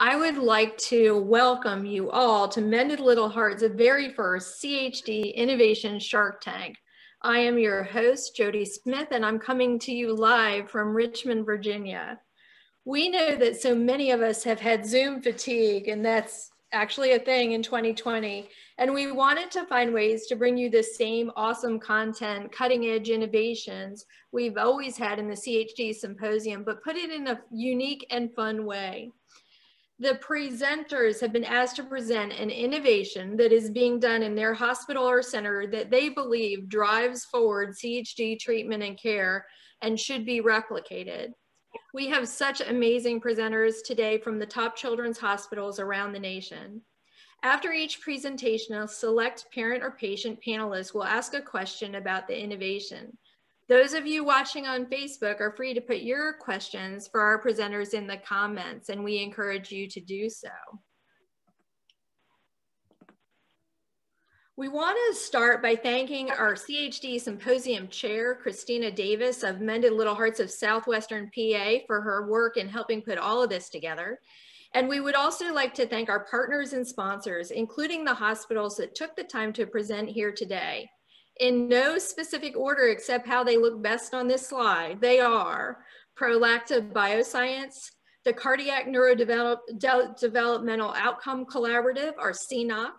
I would like to welcome you all to Mended Little Heart's very first CHD Innovations Shark Tank. I am your host, Jody Smith, and I'm coming to you live from Richmond, Virginia. We know that so many of us have had Zoom fatigue, and that's actually a thing in 2020. And we wanted to find ways to bring you the same awesome content, cutting edge innovations we've always had in the CHD Symposium, but put it in a unique and fun way. The presenters have been asked to present an innovation that is being done in their hospital or center that they believe drives forward CHD treatment and care and should be replicated. We have such amazing presenters today from the top children's hospitals around the nation. After each presentation, a select parent or patient panelist will ask a question about the innovation. Those of you watching on Facebook are free to put your questions for our presenters in the comments, and we encourage you to do so. We want to start by thanking our CHD Symposium Chair, Christina Davis of Mended Little Hearts of Southwestern PA, for her work in helping put all of this together. And we would also like to thank our partners and sponsors, including the hospitals that took the time to present here today. In no specific order except how they look best on this slide, they are Prolacta Bioscience, the Cardiac Neurodevelopmental Outcome Collaborative, or CNOC,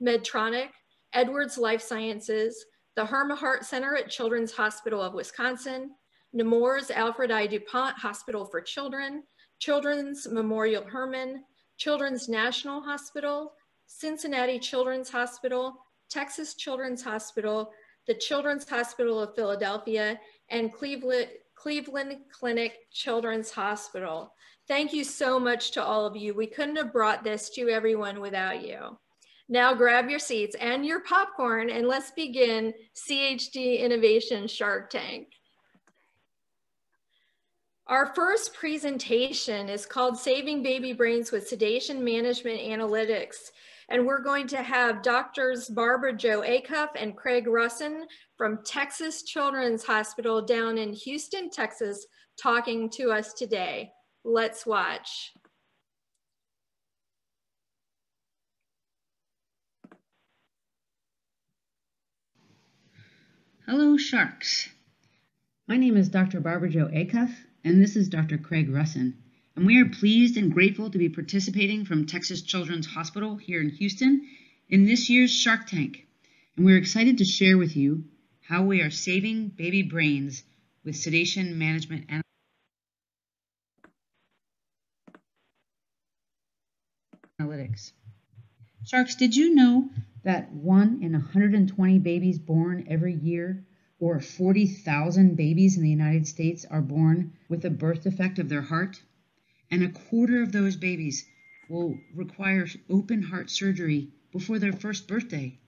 Medtronic, Edwards Life Sciences, the Herma Heart Center at Children's Hospital of Wisconsin, Nemours Alfred I. DuPont Hospital for Children, Children's Memorial Hermann, Children's National Hospital, Cincinnati Children's Hospital, Texas Children's Hospital, the Children's Hospital of Philadelphia, and Cleveland Clinic Children's Hospital. Thank you so much to all of you. We couldn't have brought this to everyone without you. Now grab your seats and your popcorn and let's begin CHD Innovations Shark Tank. Our first presentation is called Saving Baby Brains with Sedation Management Analytics. And we're going to have Doctors Barbara Jo Achuff and Craig Rusen from Texas Children's Hospital down in Houston, Texas, talking to us today. Let's watch. Hello, sharks. My name is Dr. Barbara Jo Achuff, and this is Dr. Craig Rusen. And we are pleased and grateful to be participating from Texas Children's Hospital here in Houston in this year's Shark Tank. And we're excited to share with you how we are saving baby brains with sedation management analytics. Sharks, did you know that 1 in 120 babies born every year, or 40,000 babies in the United States, are born with a birth defect of their heart? And a quarter of those babies will require open heart surgery before their first birthday.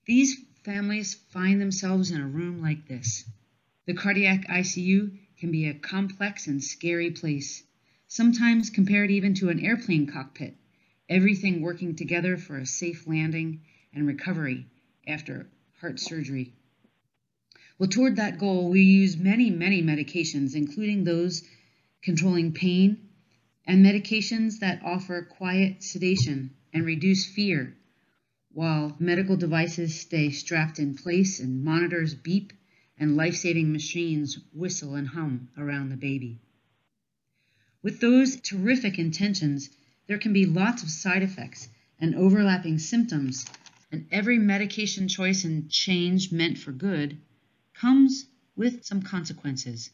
These families find themselves in a room like this. The cardiac ICU can be a complex and scary place, sometimes compared even to an airplane cockpit, everything working together for a safe landing and recovery after heart surgery. Well, toward that goal, we use many medications, including those controlling pain, and medications that offer quiet sedation and reduce fear, while medical devices stay strapped in place and monitors beep and life-saving machines whistle and hum around the baby. With those terrific intentions, there can be lots of side effects and overlapping symptoms, and every medication choice and change meant for good comes with some consequences.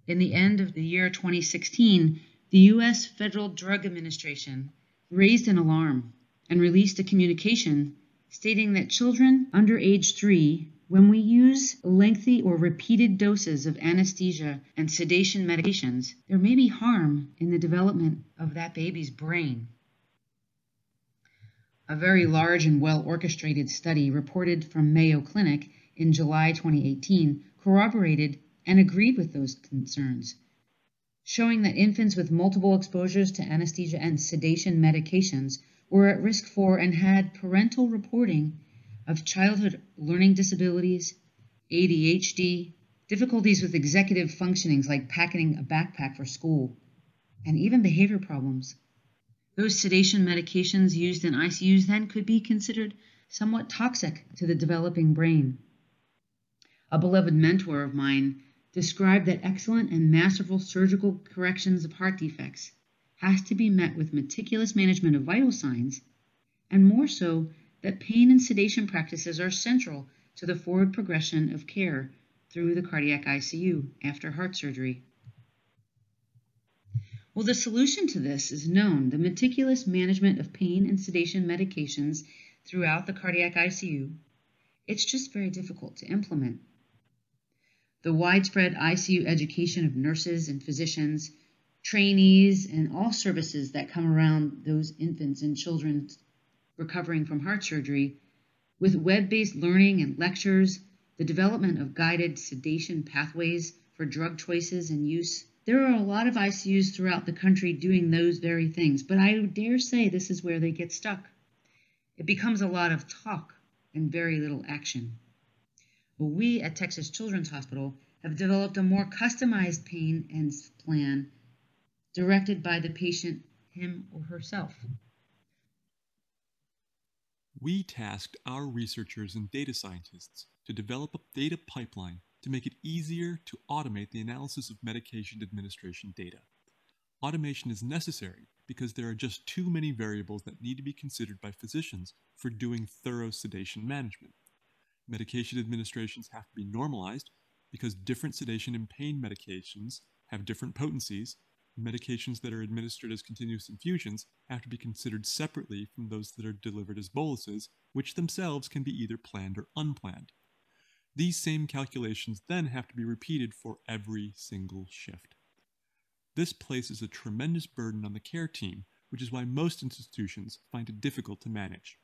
In the end of the year 2016, the U.S. Federal Drug Administration raised an alarm and released a communication stating that children under age 3, when we use lengthy or repeated doses of anesthesia and sedation medications, there may be harm in the development of that baby's brain. A very large and well-orchestrated study reported from Mayo Clinic in July 2018 corroborated and agreed with those concerns, showing that infants with multiple exposures to anesthesia and sedation medications were at risk for and had parental reporting of childhood learning disabilities, ADHD, difficulties with executive functionings like packing a backpack for school, and even behavior problems. Those sedation medications used in ICUs then could be considered somewhat toxic to the developing brain. A beloved mentor of mine described that excellent and masterful surgical corrections of heart defects has to be met with meticulous management of vital signs, and more so that pain and sedation practices are central to the forward progression of care through the cardiac ICU after heart surgery. Well, the solution to this is known: the meticulous management of pain and sedation medications throughout the cardiac ICU. It's just very difficult to implement. The widespread ICU education of nurses and physicians, trainees, and all services that come around those infants and children recovering from heart surgery, with web-based learning and lectures, the development of guided sedation pathways for drug choices and use. There are a lot of ICUs throughout the country doing those very things, but I dare say this is where they get stuck. It becomes a lot of talk and very little action. Well, we at Texas Children's Hospital have developed a more customized pain and plan directed by the patient, him or herself. We tasked our researchers and data scientists to develop a data pipeline to make it easier to automate the analysis of medication administration data. Automation is necessary because there are just too many variables that need to be considered by physicians for doing thorough sedation management. Medication administrations have to be normalized because different sedation and pain medications have different potencies. Medications that are administered as continuous infusions have to be considered separately from those that are delivered as boluses, which themselves can be either planned or unplanned. These same calculations then have to be repeated for every single shift. This places a tremendous burden on the care team, which is why most institutions find it difficult to manage.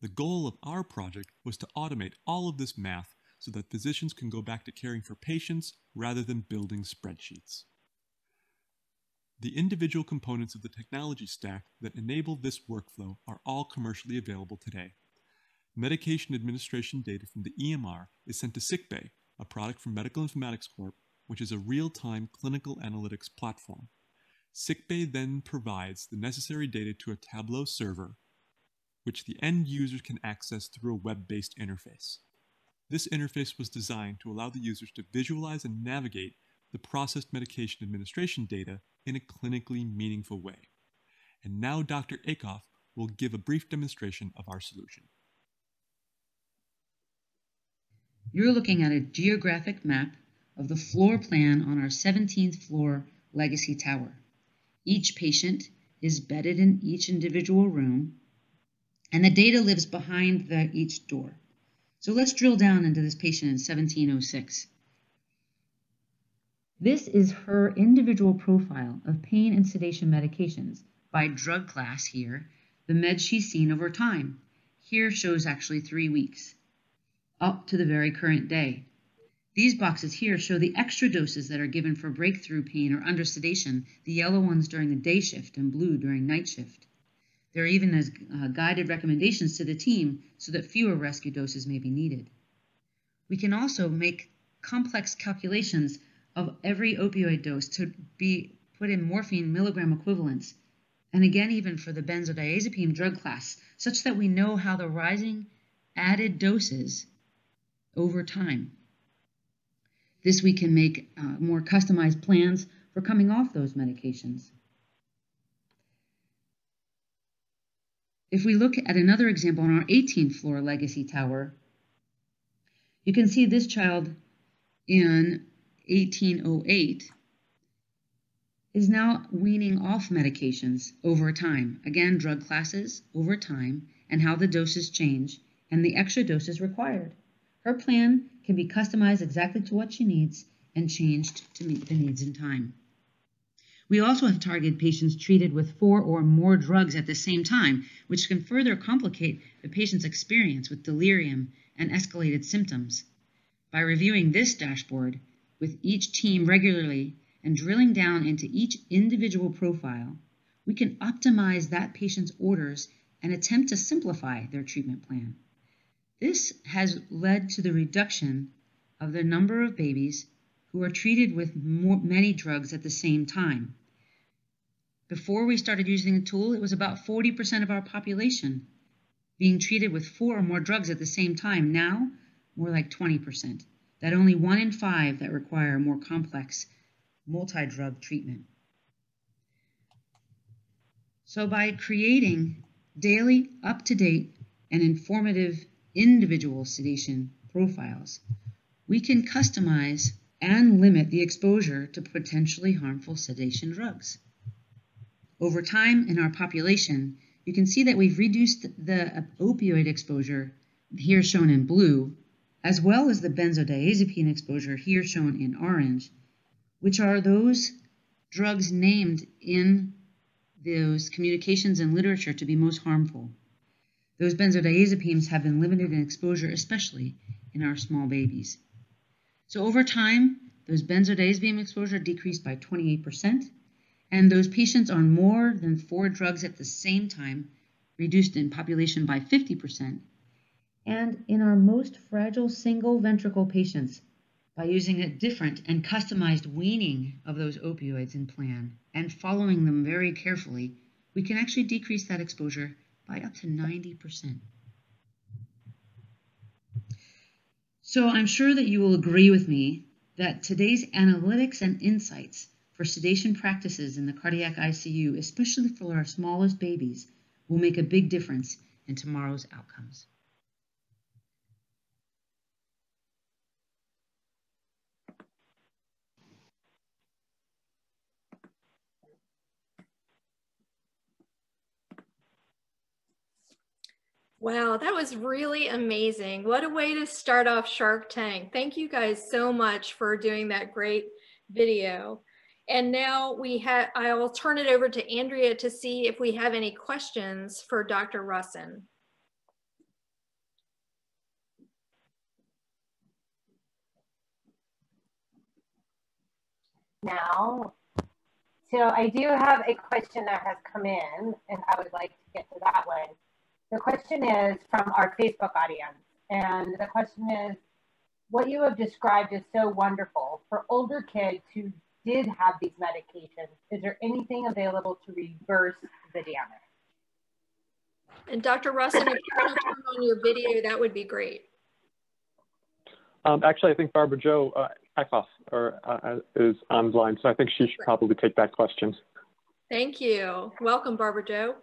The goal of our project was to automate all of this math so that physicians can go back to caring for patients rather than building spreadsheets. The individual components of the technology stack that enable this workflow are all commercially available today. Medication administration data from the EMR is sent to SickBay, a product from Medical Informatics Corp., which is a real-time clinical analytics platform. SickBay then provides the necessary data to a Tableau server, which the end user can access through a web-based interface. This interface was designed to allow the users to visualize and navigate the processed medication administration data in a clinically meaningful way. And now Dr. Achuff will give a brief demonstration of our solution. You're looking at a geographic map of the floor plan on our 17th floor legacy tower. Each patient is bedded in each individual room, and the data lives behind each door. So let's drill down into this patient in 1706. This is her individual profile of pain and sedation medications by drug class here, the meds she's seen over time. Here shows actually 3 weeks, up to the very current day. These boxes here show the extra doses that are given for breakthrough pain or under sedation, the yellow ones during the day shift and blue during night shift. There are even guided recommendations to the team so that fewer rescue doses may be needed. We can also make complex calculations of every opioid dose to be put in morphine milligram equivalents, and again even for the benzodiazepine drug class, such that we know how the rising added doses over time. This we can make more customized plans for coming off those medications. If we look at another example on our 18th floor legacy tower, you can see this child in 1808 is now weaning off medications over time. Again, drug classes over time and how the doses change and the extra doses required. Her plan can be customized exactly to what she needs and changed to meet the needs in time. We also have targeted patients treated with 4 or more drugs at the same time, which can further complicate the patient's experience with delirium and escalated symptoms. By reviewing this dashboard with each team regularly and drilling down into each individual profile, we can optimize that patient's orders and attempt to simplify their treatment plan. This has led to the reduction of the number of babies who are treated with many drugs at the same time. Before we started using the tool, it was about 40% of our population being treated with 4 or more drugs at the same time. Now, more like 20%. That only 1 in 5 that require more complex multi-drug treatment. So by creating daily, up-to-date, and informative individual sedation profiles, we can customize and limit the exposure to potentially harmful sedation drugs. Over time in our population, you can see that we've reduced the opioid exposure, here shown in blue, as well as the benzodiazepine exposure, here shown in orange, which are those drugs named in those communications and literature to be most harmful. Those benzodiazepines have been limited in exposure, especially in our small babies. So over time, those benzodiazepine exposure decreased by 28%, and those patients on more than 4 drugs at the same time reduced in population by 50%, and in our most fragile single ventricle patients, by using a different and customized weaning of those opioids in plan and following them very carefully, we can actually decrease that exposure by up to 90%. So I'm sure that you will agree with me that today's analytics and insights for sedation practices in the cardiac ICU, especially for our smallest babies, will make a big difference in tomorrow's outcomes. Wow, that was really amazing. What a way to start off Shark Tank. Thank you guys so much for doing that great video. And now I will turn it over to Andrea to see if we have any questions for Dr. Rusen. Now, so I do have a question that has come in, and I would like to get to that one. The question is from our Facebook audience, and the question is, what you have described is so wonderful. For older kids who did have these medications, is there anything available to reverse the damage? And Dr. Rusen, if you want to turn on your video, that would be great. Actually, I think Barbara Jo Achuff is online, so I think she should probably take that question. Thank you. Welcome, Barbara Jo.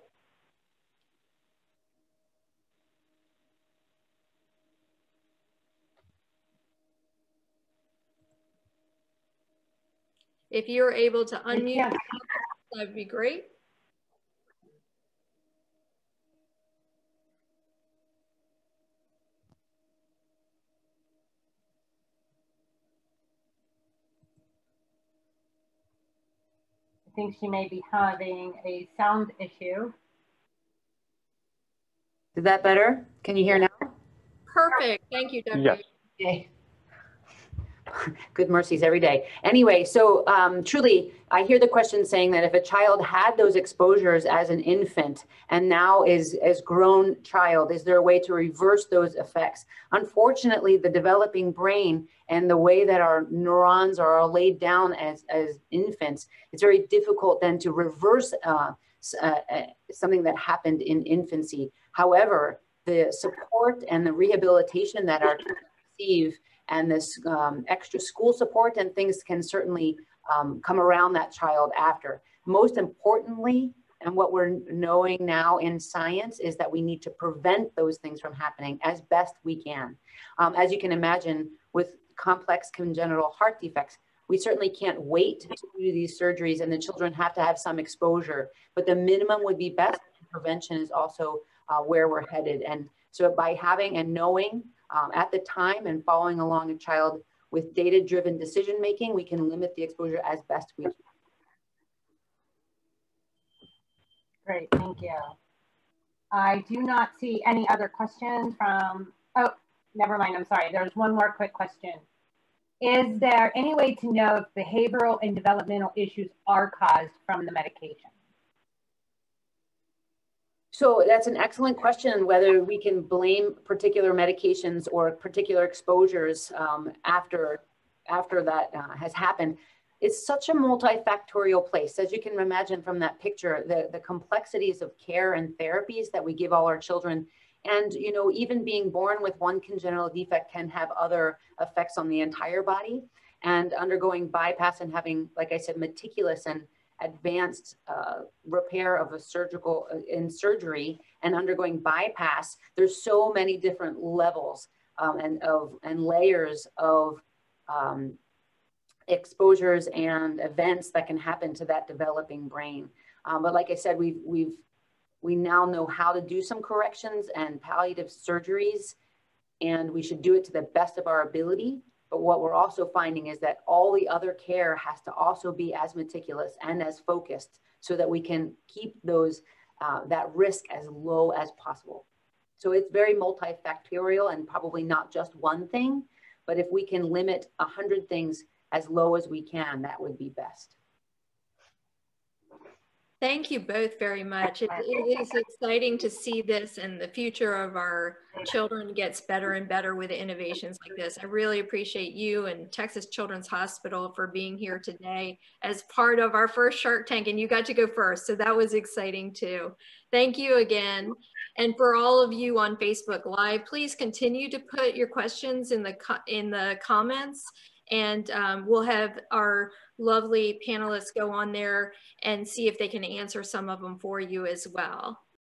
If you're able to unmute, that would be great. I think she may be having a sound issue. Is that better? Can you hear now? Perfect. Thank you, Dr. Yes. Okay. Good mercies every day. Anyway, so truly, I hear the question saying that if a child had those exposures as an infant and now is as grown child, is there a way to reverse those effects? Unfortunately, the developing brain and the way that our neurons are laid down as infants, it's very difficult then to reverse something that happened in infancy. However, the support and the rehabilitation that our children receive and this extra school support and things can certainly come around that child after. Most importantly, and what we're knowing now in science is that we need to prevent those things from happening as best we can. As you can imagine, with complex congenital heart defects, we certainly can't wait to do these surgeries, and the children have to have some exposure, but the minimum would be best. Prevention is also where we're headed. And so by having and knowing at the time and following along a child with data-driven decision-making, we can limit the exposure as best we can. Great, thank you. I do not see any other questions from, oh, never mind, I'm sorry. There's one more quick question. Is there any way to know if behavioral and developmental issues are caused from the medication? So that's an excellent question, whether we can blame particular medications or particular exposures after that has happened. is such a multifactorial place. As you can imagine from that picture, the complexities of care and therapies that we give all our children. And, you know, even being born with one congenital defect can have other effects on the entire body. And undergoing bypass and having, like I said, meticulous and advanced repair of a surgical in surgery and undergoing bypass, there's so many different levels and layers of exposures and events that can happen to that developing brain. But like I said, we now know how to do some corrections and palliative surgeries, and we should do it to the best of our ability. But what we're also finding is that all the other care has to also be as meticulous and as focused so that we can keep those that risk as low as possible. So it's very multifactorial and probably not just one thing, but if we can limit 100 things as low as we can, that would be best. Thank you both very much. It is exciting to see this, and the future of our children gets better and better with innovations like this. I really appreciate you and Texas Children's Hospital for being here today as part of our first Shark Tank, and you got to go first, so that was exciting too. Thank you again. And for all of you on Facebook Live, please continue to put your questions in the comments, and we'll have our lovely panelists go on there and see if they can answer some of them for you as well.